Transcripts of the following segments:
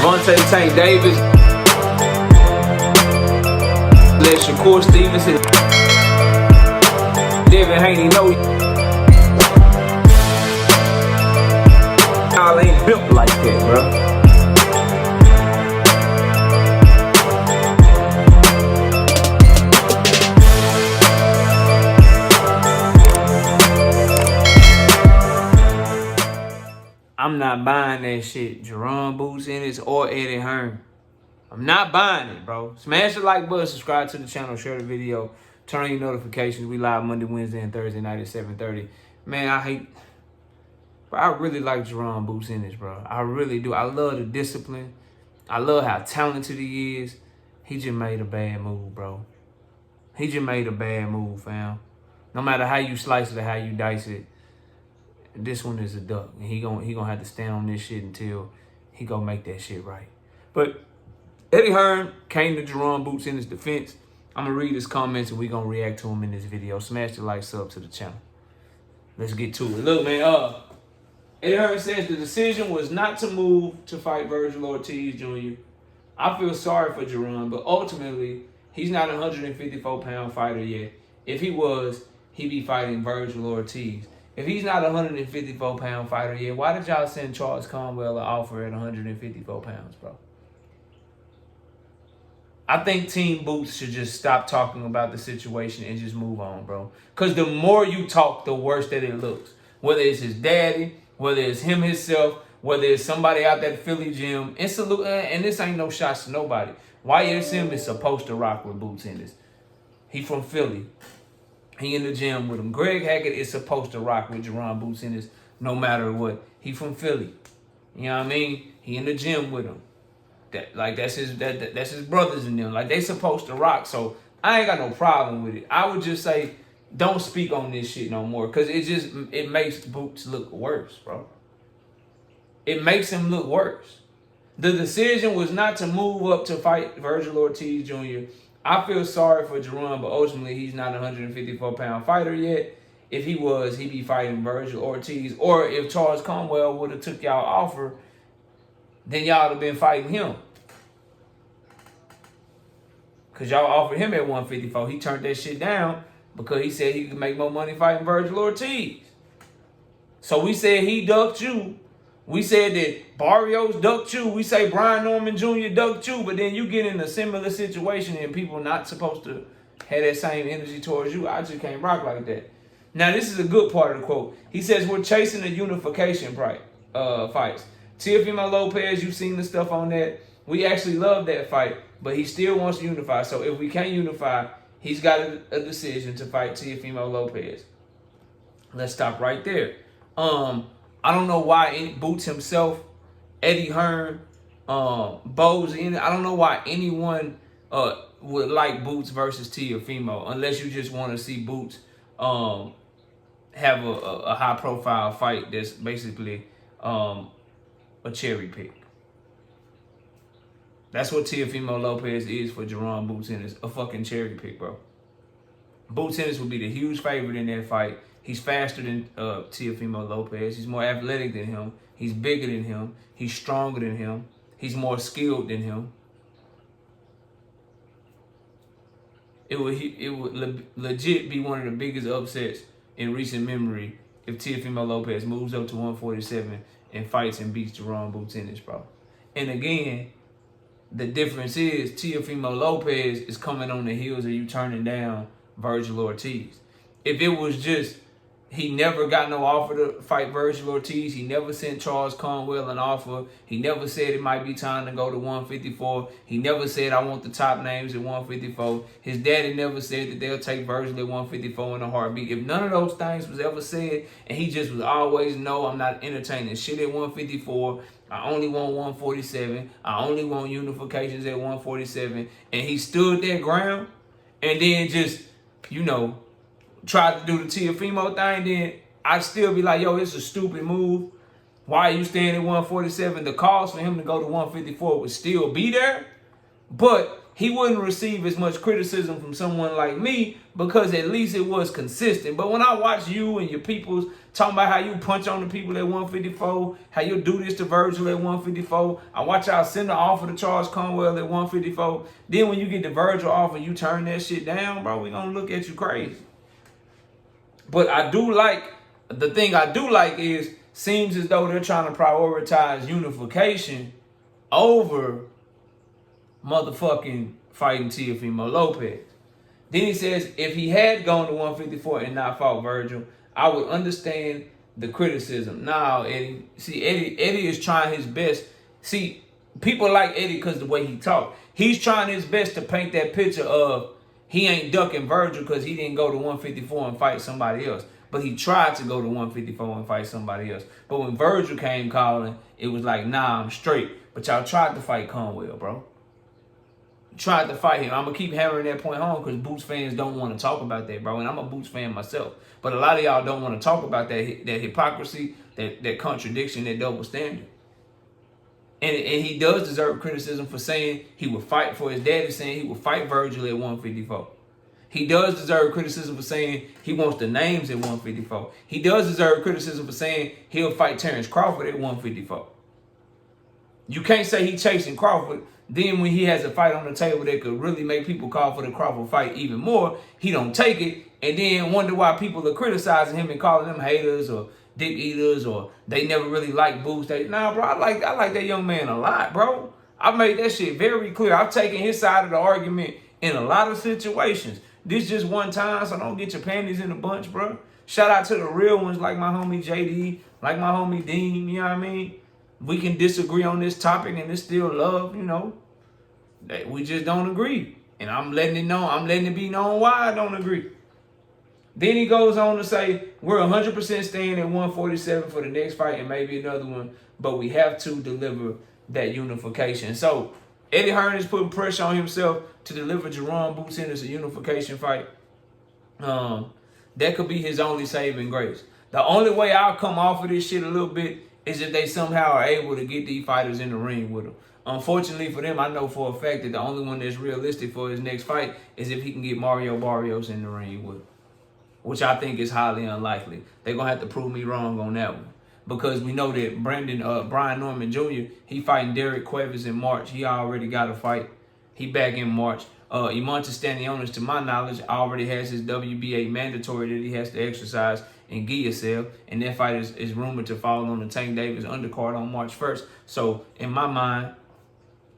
Devontae Tank Davis. Let Shakur Stevenson. Devin Haney know y'all ain't built like that, bro. I'm not buying that shit. Jaron, Boots ENNIS, or Eddie Hearn. I'm not buying it, bro. Smash the like button, subscribe to the channel, share the video, turn on your notifications. We live Monday, Wednesday, and Thursday night at 7:30. Man, I really like Jaron, Boots ENNIS, bro. I really do. I love the discipline. I love how talented he is. He just made a bad move, bro. He just made a bad move, fam. No matter how you slice it or how you dice it, this one is a duck. And he gonna have to stand on this shit until he gonna make that shit right. But Eddie Hearn came to Jaron, Boots ENNIS' defense. I'm gonna read his comments and we gonna react to him in this video. Smash the like, sub to the channel. Let's get to it. Look, man, Eddie Hearn says the decision was not to move to fight Vergil Ortiz Jr. I feel sorry for Jaron, but ultimately, he's not a 154-pound fighter yet. If he was, he'd be fighting Vergil Ortiz. If he's not a 154-pound fighter yet, why did y'all send Charles Conwell an offer at 154 pounds, bro? I think Team Boots should just stop talking about the situation and just move on, bro. Because the more you talk, the worse that it looks. Whether it's his daddy, whether it's him himself, whether it's somebody out that Philly gym. And this ain't no shots to nobody. YSM is supposed to rock with Boots ENNIS. He from Philly. He in the gym with him. Greg Hackett is supposed to rock with Jaron, Boots ENNIS no matter what. He from Philly. You know what I mean? He in the gym with him. That's his brothers in them. Like, they supposed to rock. So I ain't got no problem with it. I would just say don't speak on this shit no more. Cause it makes Boots look worse, bro. It makes him look worse. The decision was not to move up to fight Vergil Ortiz Jr. I feel sorry for Jaron, but ultimately he's not a 154-pound fighter yet. If he was, he'd be fighting Vergil Ortiz. Or if Charles Conwell would have took y'all offer, then y'all would have been fighting him. Because y'all offered him at 154. He turned that shit down because he said he could make more money fighting Vergil Ortiz. So we said he ducked you. We said that Barrios ducked you. We say Brian Norman Jr. ducked you. But then you get in a similar situation and people not supposed to have that same energy towards you. I just can't rock like that. Now, this is a good part of the quote. He says, we're chasing a unification fights. Teofimo Lopez, you've seen the stuff on that. We actually love that fight, but he still wants to unify. So if we can't unify, he's got a decision to fight Teofimo Lopez. Let's stop right there. I don't know why Boots himself, Eddie Hearn, Boots ENNIS, I don't know why anyone would like Boots versus Teofimo, unless you just want to see Boots have a high-profile fight that's basically a cherry pick. That's what Teofimo Lopez is for Jaron, Boots ENNIS, a fucking cherry pick, bro. Boots ENNIS will be the huge favorite in that fight. He's faster than Teofimo Lopez. He's more athletic than him. He's bigger than him. He's stronger than him. He's more skilled than him. It would legit be one of the biggest upsets in recent memory if Teofimo Lopez moves up to 147 and fights and beats Jaron, Boots ENNIS, bro. And again, the difference is Teofimo Lopez is coming on the heels of you turning down Vergil Ortiz. If it was just he never got no offer to fight Vergil Ortiz, he never sent Charles Conwell an offer, he never said it might be time to go to 154, he never said I want the top names at 154, his daddy never said that they'll take Vergil at 154 in a heartbeat. If none of those things was ever said, and he just was always, no, I'm not entertaining shit at 154, I only want 147, I only want unifications at 147, and he stood their ground, and then just, you know, tried to do the Teofimo thing, then I'd still be like, yo, it's a stupid move. Why are you staying at 147? The cost for him to go to 154 would still be there, but he wouldn't receive as much criticism from someone like me because at least it was consistent. But when I watch you and your peoples talking about how you punch on the people at 154, how you do this to Vergil at 154, I watch y'all send the offer to Charles Conwell at 154. Then when you get the Vergil offer, you turn that shit down, bro, we gonna look at you crazy. But the thing I do like is, seems as though they're trying to prioritize unification over motherfucking fighting Teofimo Lopez. Then he says, if he had gone to 154 and not fought Vergil, I would understand the criticism. Now, Eddie, see, Eddie is trying his best. See, people like Eddie because the way he talk. He's trying his best to paint that picture of he ain't ducking Vergil because he didn't go to 154 and fight somebody else. But he tried to go to 154 and fight somebody else. But when Vergil came calling, it was like, nah, I'm straight. But y'all tried to fight Conwell, bro. Tried to fight him. I'm going to keep hammering that point home because Boots fans don't want to talk about that, bro. And I'm a Boots fan myself. But a lot of y'all don't want to talk about that hypocrisy, that contradiction, that double standard. And he does deserve criticism for saying he would fight, for his daddy saying he would fight Vergil at 154. He does deserve criticism for saying he wants the names at 154. He does deserve criticism for saying he'll fight Terrence Crawford at 154. You can't say he chasing Crawford. Then when he has a fight on the table that could really make people call for the Crawford fight even more, he don't take it, and then wonder why people are criticizing him and calling them haters or dick eaters or they never really liked Boots. Nah, bro, I like that young man a lot, bro. I made that shit very clear. I've taken his side of the argument in a lot of situations. This just one time, so don't get your panties in a bunch, bro. Shout out to the real ones like my homie JD, like my homie Dean, you know what I mean? We can disagree on this topic and it's still love, you know. We just don't agree. And I'm letting it be known why I don't agree. Then he goes on to say, we're 100% staying at 147 for the next fight and maybe another one, but we have to deliver that unification. So Eddie Hearn is putting pressure on himself to deliver Jaron Boots Ennis a unification fight. That could be his only saving grace. The only way I'll come off of this shit a little bit is if they somehow are able to get these fighters in the ring with them. Unfortunately for them, I know for a fact that the only one that's realistic for his next fight is if he can get Mario Barrios in the ring with him, which I think is highly unlikely. They're going to have to prove me wrong on that one. Because we know that Brian Norman Jr., he fighting Derek Cuevas in March. He already got a fight. He back in March. Imantas Stanionis, to my knowledge, already has his WBA mandatory that he has to exercise in Guillermo, and that fight is rumored to fall on the Tank Davis undercard on March 1st. So, in my mind,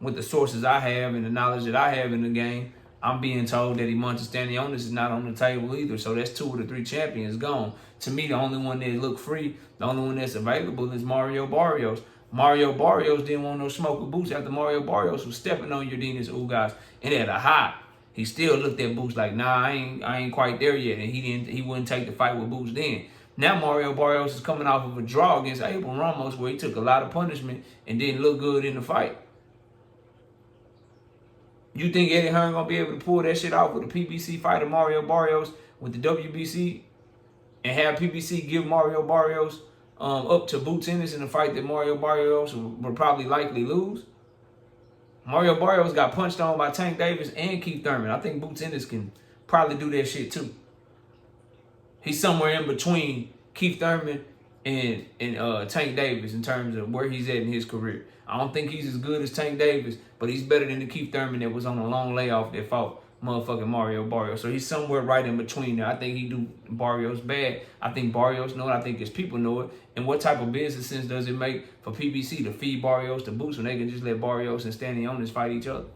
with the sources I have and the knowledge that I have in the game, I'm being told that Imantas Stanionis is not on the table either. So that's 2 of the 3 champions gone. To me, the only one that look free, the only one that's available is Mario Barrios. Mario Barrios didn't want no smoke with Boots after Mario Barrios was stepping on Yordenis Ugas and at a high. He still looked at Boots like, nah, I ain't quite there yet, and he wouldn't take the fight with Boots then. Now Mario Barrios is coming off of a draw against Abel Ramos where he took a lot of punishment and didn't look good in the fight. You think Eddie Hearn gonna be able to pull that shit off with a PBC fight of Mario Barrios with the WBC and have PBC give Mario Barrios up to Boots Ennis in a fight that Mario Barrios would probably likely lose? Mario Barrios got punched on by Tank Davis and Keith Thurman. I think Boots Ennis can probably do that shit too. He's somewhere in between Keith Thurman and Tank Davis in terms of where he's at in his career. I don't think he's as good as Tank Davis, but he's better than the Keith Thurman that was on a long layoff that fought motherfucking Mario Barrios. So he's somewhere right in between there. I think he do Barrios bad. I think Barrios know it. I think his people know it. And what type of business sense does it make for PBC to feed Barrios to Boots when they can just let Barrios and Stanionis fight each other?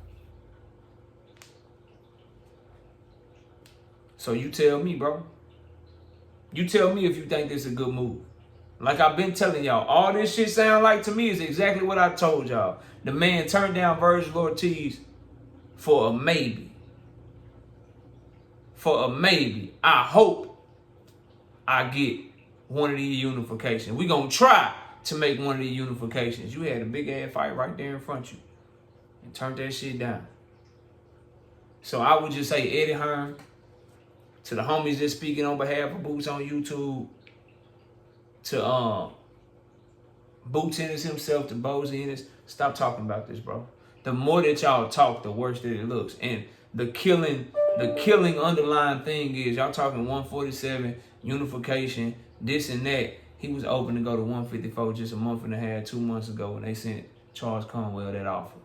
So you tell me, bro. You tell me if you think this is a good move. Like I've been telling y'all, all this shit sound like to me is exactly what I told y'all. The man turned down Vergil Ortiz for a maybe. For a maybe. I hope I get one of these unifications. We gonna try to make one of these unifications. You had a big ass fight right there in front of you and turned that shit down. So I would just say Eddie Hearn, to the homies that's speaking on behalf of Boots on YouTube, to Boots Ennis himself, to Boots Ennis, stop talking about this, bro. the more that y'all talk, the worse that it looks. And the killing underlying thing is y'all talking 147, unification, this and that. He was open to go to 154 just a month and a half, 2 months ago when they sent Charles Conwell that offer.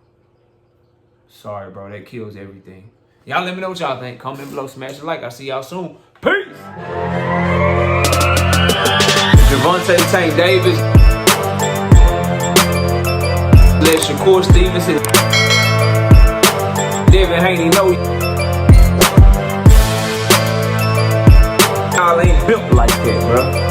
Sorry, bro. That kills everything. Y'all let me know what y'all think. Comment below, smash a like. I'll see y'all soon. Peace! Javante Tank Davis. Let Shakur Stevenson. Devin Haney know y'all ain't built like that, bro.